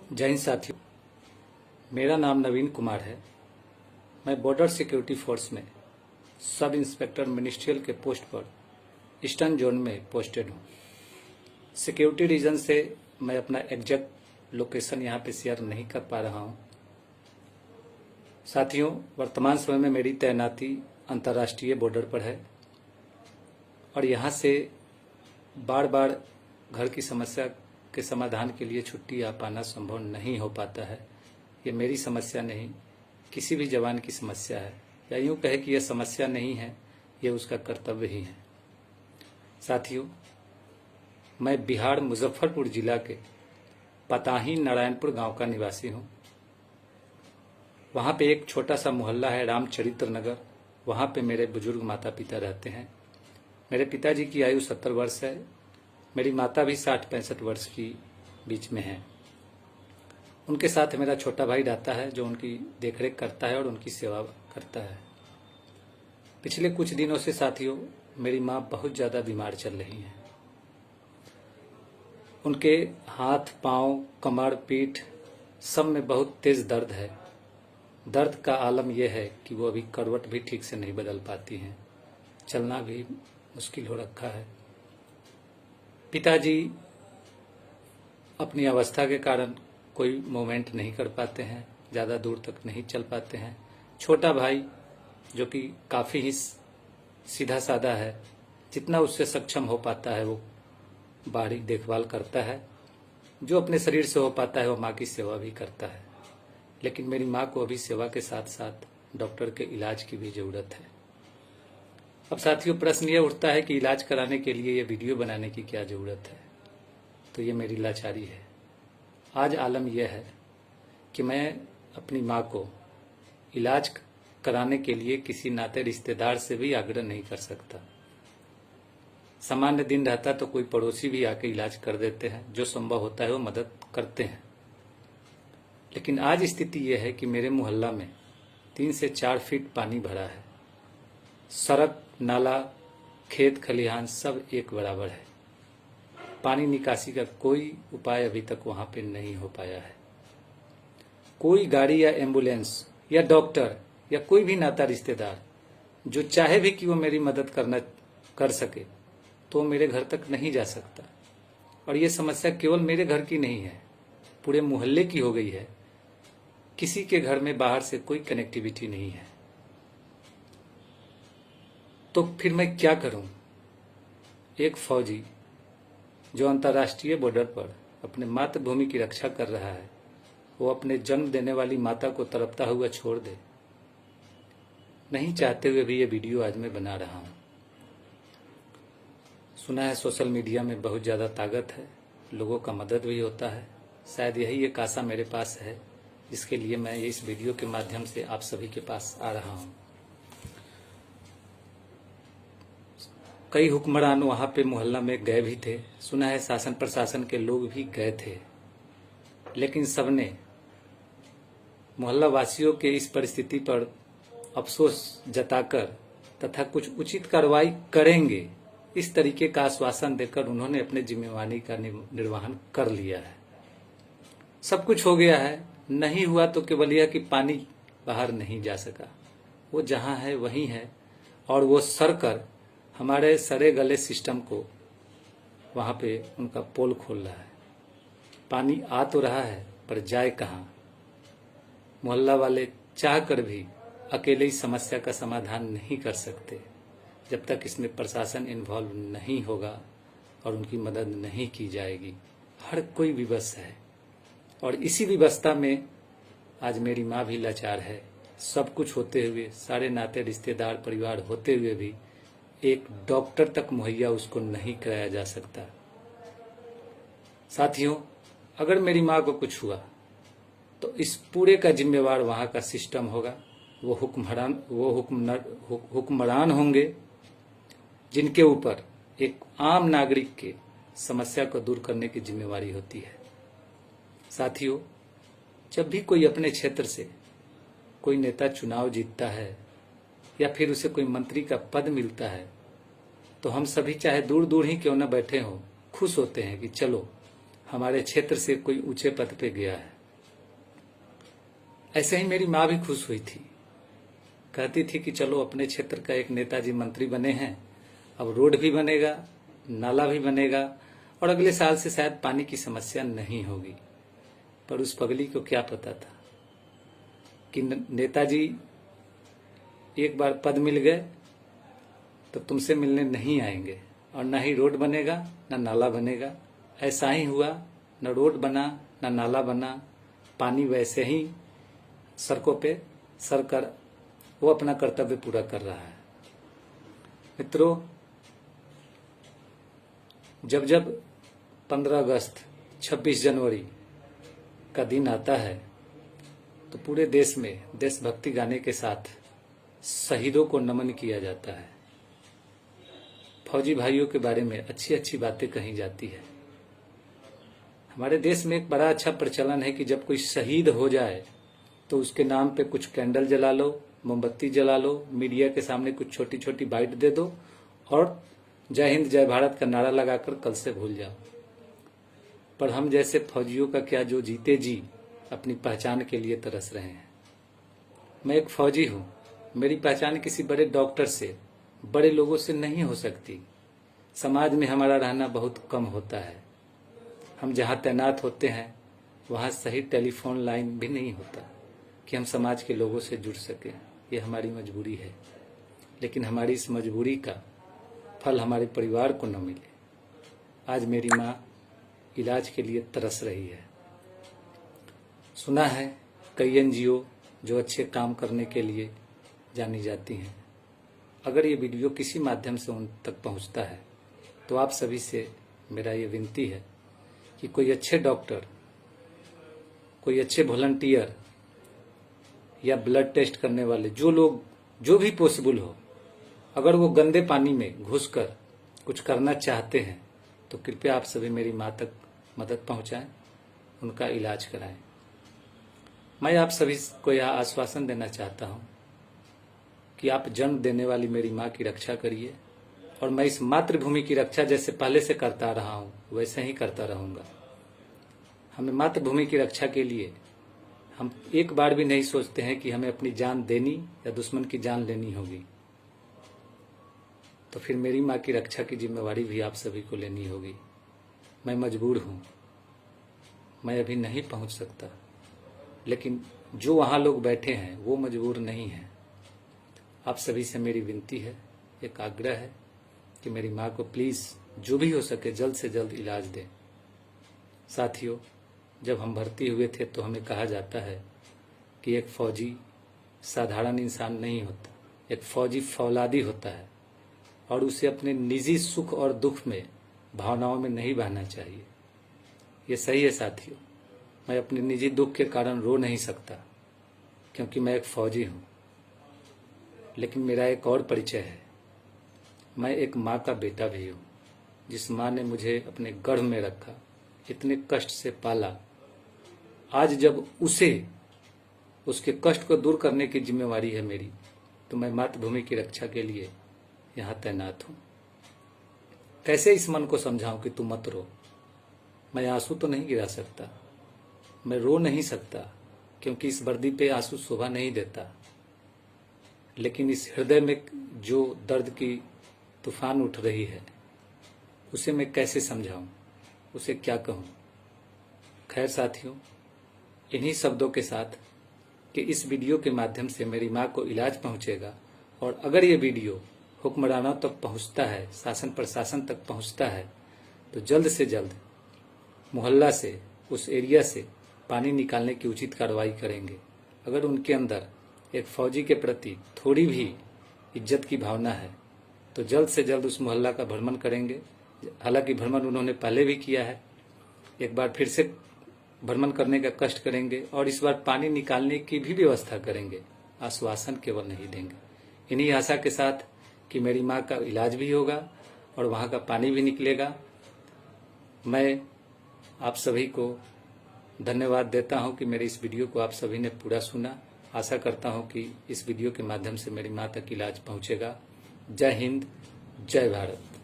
जय हिंद साथियों, मेरा नाम नवीन कुमार है। मैं बॉर्डर सिक्योरिटी फोर्स में सब इंस्पेक्टर मिनिस्ट्रियल के पोस्ट पर ईस्टर्न जोन में पोस्टेड हूँ। सिक्योरिटी रीजन से मैं अपना एग्जैक्ट लोकेशन यहाँ पे शेयर नहीं कर पा रहा हूँ। साथियों, वर्तमान समय में मेरी तैनाती अंतर्राष्ट्रीय बॉर्डर पर है और यहाँ से बार बार घर की समस्या के समाधान के लिए छुट्टी आ पाना संभव नहीं हो पाता है। ये मेरी समस्या नहीं, किसी भी जवान की समस्या है, या यूँ कहे कि यह समस्या नहीं है, ये उसका कर्तव्य ही है। साथियों, मैं बिहार मुजफ्फरपुर जिला के पताही नारायणपुर गांव का निवासी हूँ। वहाँ पे एक छोटा सा मोहल्ला है रामचरित्र नगर। वहाँ पे मेरे बुजुर्ग माता पिता रहते हैं। मेरे पिताजी की आयु 70 वर्ष है। मेरी माता भी 60-65 वर्ष की बीच में है। उनके साथ मेरा छोटा भाई रहता है जो उनकी देखरेख करता है और उनकी सेवा करता है। पिछले कुछ दिनों से साथियों, मेरी माँ बहुत ज़्यादा बीमार चल रही हैं। उनके हाथ, पाँव, कमर, पीठ सब में बहुत तेज दर्द है। दर्द का आलम यह है कि वो अभी करवट भी ठीक से नहीं बदल पाती हैं। चलना भी मुश्किल हो रखा है। पिताजी अपनी अवस्था के कारण कोई मूवमेंट नहीं कर पाते हैं, ज़्यादा दूर तक नहीं चल पाते हैं। छोटा भाई जो कि काफ़ी ही सीधा साधा है, जितना उससे सक्षम हो पाता है वो बारीक देखभाल करता है। जो अपने शरीर से हो पाता है वो माँ की सेवा भी करता है। लेकिन मेरी माँ को अभी सेवा के साथ साथ डॉक्टर के इलाज की भी ज़रूरत है। अब साथियों, प्रश्न ये उठता है कि इलाज कराने के लिए ये वीडियो बनाने की क्या ज़रूरत है। तो ये मेरी लाचारी है। आज आलम यह है कि मैं अपनी माँ को इलाज कराने के लिए किसी नाते रिश्तेदार से भी आग्रह नहीं कर सकता। सामान्य दिन रहता तो कोई पड़ोसी भी आके इलाज कर देते हैं, जो संभव होता है वो मदद करते हैं। लेकिन आज स्थिति यह है कि मेरे मोहल्ला में 3 से 4 फीट पानी भरा है। सड़क, नाला, खेत खलिहान सब एक बराबर है। पानी निकासी का कोई उपाय अभी तक वहां पे नहीं हो पाया है। कोई गाड़ी या एम्बुलेंस या डॉक्टर या कोई भी नाता रिश्तेदार जो चाहे भी कि वो मेरी मदद कर सके तो मेरे घर तक नहीं जा सकता। और ये समस्या केवल मेरे घर की नहीं है, पूरे मोहल्ले की हो गई है। किसी के घर में बाहर से कोई कनेक्टिविटी नहीं है। तो फिर मैं क्या करूं? एक फौजी जो अंतर्राष्ट्रीय बॉर्डर पर अपने मातृभूमि की रक्षा कर रहा है, वो अपने जन्म देने वाली माता को तड़पता हुआ छोड़ दे? नहीं चाहते हुए भी ये वीडियो आज मैं बना रहा हूं। सुना है सोशल मीडिया में बहुत ज़्यादा ताकत है, लोगों का मदद भी होता है। शायद यही एक आशा मेरे पास है, जिसके लिए मैं इस वीडियो के माध्यम से आप सभी के पास आ रहा हूं। कई हुक्मरान वहाँ पे मोहल्ला में गए भी थे। सुना है शासन प्रशासन के लोग भी गए थे। लेकिन सबने मोहल्ला वासियों के इस परिस्थिति पर अफसोस जताकर तथा कुछ उचित कार्रवाई करेंगे, इस तरीके का आश्वासन देकर उन्होंने अपने जिम्मेवारी का निर्वहन कर लिया है। सब कुछ हो गया है। नहीं हुआ तो केवल यह कि पानी बाहर नहीं जा सका। वो जहाँ है वहीं है और वो सरकर हमारे सरे गले सिस्टम को वहाँ पे उनका पोल खोल रहा है। पानी आ तो रहा है पर जाए कहाँ? मोहल्ला वाले चाह कर भी अकेले इस समस्या का समाधान नहीं कर सकते जब तक इसमें प्रशासन इन्वॉल्व नहीं होगा और उनकी मदद नहीं की जाएगी। हर कोई विवश है और इसी विवशता में आज मेरी माँ भी लाचार है। सब कुछ होते हुए, सारे नाते रिश्तेदार परिवार होते हुए भी एक डॉक्टर तक मुहैया उसको नहीं कराया जा सकता। साथियों, अगर मेरी माँ को कुछ हुआ तो इस पूरे का जिम्मेवार वहाँ का सिस्टम होगा। वो हुक्मरान होंगे जिनके ऊपर एक आम नागरिक के समस्या को दूर करने की जिम्मेवारी होती है। साथियों, जब भी कोई अपने क्षेत्र से कोई नेता चुनाव जीतता है या फिर उसे कोई मंत्री का पद मिलता है तो हम सभी, चाहे दूर दूर ही क्यों न बैठे हों, खुश होते हैं कि चलो हमारे क्षेत्र से कोई ऊंचे पद पे गया है। ऐसे ही मेरी माँ भी खुश हुई थी, कहती थी कि चलो अपने क्षेत्र का एक नेताजी मंत्री बने हैं, अब रोड भी बनेगा, नाला भी बनेगा और अगले साल से शायद पानी की समस्या नहीं होगी। पर उस पगली को क्या पता था कि नेताजी एक बार पद मिल गए तो तुमसे मिलने नहीं आएंगे और ना ही रोड बनेगा ना नाला बनेगा। ऐसा ही हुआ, न रोड बना न नाला बना, पानी वैसे ही सड़कों पे सर कर वो अपना कर्तव्य पूरा कर रहा है। मित्रों, जब जब 15 अगस्त 26 जनवरी का दिन आता है तो पूरे देश में देशभक्ति गाने के साथ शहीदों को नमन किया जाता है। फौजी भाइयों के बारे में अच्छी अच्छी बातें कही जाती है। हमारे देश में एक बड़ा अच्छा प्रचलन है कि जब कोई शहीद हो जाए तो उसके नाम पे कुछ कैंडल जला लो, मोमबत्ती जला लो, मीडिया के सामने कुछ छोटी छोटी बाइट दे दो और जय हिंद जय भारत का नारा लगाकर कल से भूल जाओ। पर हम जैसे फौजियों का क्या, जो जीते जी अपनी पहचान के लिए तरस रहे हैं। मैं एक फौजी हूं, मेरी पहचान किसी बड़े डॉक्टर से, बड़े लोगों से नहीं हो सकती। समाज में हमारा रहना बहुत कम होता है। हम जहां तैनात होते हैं वहां सही टेलीफोन लाइन भी नहीं होता कि हम समाज के लोगों से जुड़ सकें। यह हमारी मजबूरी है, लेकिन हमारी इस मजबूरी का फल हमारे परिवार को न मिले। आज मेरी माँ इलाज के लिए तरस रही है। सुना है कई एनजीओ जो अच्छे काम करने के लिए जानी जाती हैं। अगर ये वीडियो किसी माध्यम से उन तक पहुंचता है तो आप सभी से मेरा ये विनती है कि कोई अच्छे डॉक्टर, कोई अच्छे वॉलंटियर या ब्लड टेस्ट करने वाले, जो लोग, जो भी पॉसिबल हो, अगर वो गंदे पानी में घुसकर कुछ करना चाहते हैं तो कृपया आप सभी मेरी माँ तक मदद पहुंचाएं, उनका इलाज कराएं। मैं आप सभी को यह आश्वासन देना चाहता हूं कि आप जन्म देने वाली मेरी माँ की रक्षा करिए और मैं इस मातृभूमि की रक्षा जैसे पहले से करता रहा हूं वैसे ही करता रहूंगा। हमें मातृभूमि की रक्षा के लिए हम एक बार भी नहीं सोचते हैं कि हमें अपनी जान देनी या दुश्मन की जान लेनी होगी। तो फिर मेरी माँ की रक्षा की जिम्मेवारी भी आप सभी को लेनी होगी। मैं मजबूर हूं, मैं अभी नहीं पहुंच सकता, लेकिन जो वहां लोग बैठे हैं वो मजबूर नहीं हैं। आप सभी से मेरी विनती है, एक आग्रह है कि मेरी माँ को प्लीज जो भी हो सके जल्द से जल्द इलाज दें। साथियों, जब हम भर्ती हुए थे तो हमें कहा जाता है कि एक फौजी साधारण इंसान नहीं होता, एक फौजी फौलादी होता है और उसे अपने निजी सुख और दुख में, भावनाओं में नहीं बहना चाहिए। ये सही है साथियों, मैं अपने निजी दुख के कारण रो नहीं सकता क्योंकि मैं एक फौजी हूं, लेकिन मेरा एक और परिचय है। मैं एक माँ का बेटा भी हूं, जिस माँ ने मुझे अपने गर्भ में रखा, इतने कष्ट से पाला। आज जब उसके कष्ट को दूर करने की जिम्मेवारी है मेरी, तो मैं मातृभूमि की रक्षा के लिए यहां तैनात हूं। कैसे इस मन को समझाऊं कि तू मत रो। मैं आंसू तो नहीं गिरा सकता, मैं रो नहीं सकता क्योंकि इस वर्दी पे आंसू शोभा नहीं देता, लेकिन इस हृदय में जो दर्द की तूफान उठ रही है उसे मैं कैसे समझाऊं, उसे क्या कहूं। खैर साथियों, इन्हीं शब्दों के साथ कि इस वीडियो के माध्यम से मेरी माँ को इलाज पहुंचेगा और अगर ये वीडियो हुक्मरानों तक पहुंचता है, शासन प्रशासन तक पहुंचता है, तो जल्द से जल्द मोहल्ला से, उस एरिया से पानी निकालने की उचित कार्रवाई करेंगे। अगर उनके अंदर एक फौजी के प्रति थोड़ी भी इज्जत की भावना है तो जल्द से जल्द उस मोहल्ला का भ्रमण करेंगे। हालांकि भ्रमण उन्होंने पहले भी किया है, एक बार फिर से भ्रमण करने का कष्ट करेंगे और इस बार पानी निकालने की भी व्यवस्था करेंगे। आश्वासन केवल नहीं देंगे। इन्हीं आशा के साथ कि मेरी माँ का इलाज भी होगा और वहाँ का पानी भी निकलेगा, मैं आप सभी को धन्यवाद देता हूं कि मेरे इस वीडियो को आप सभी ने पूरा सुना। आशा करता हूं कि इस वीडियो के माध्यम से मेरी माँ तक इलाज पहुंचेगा। जय हिंद, जय भारत।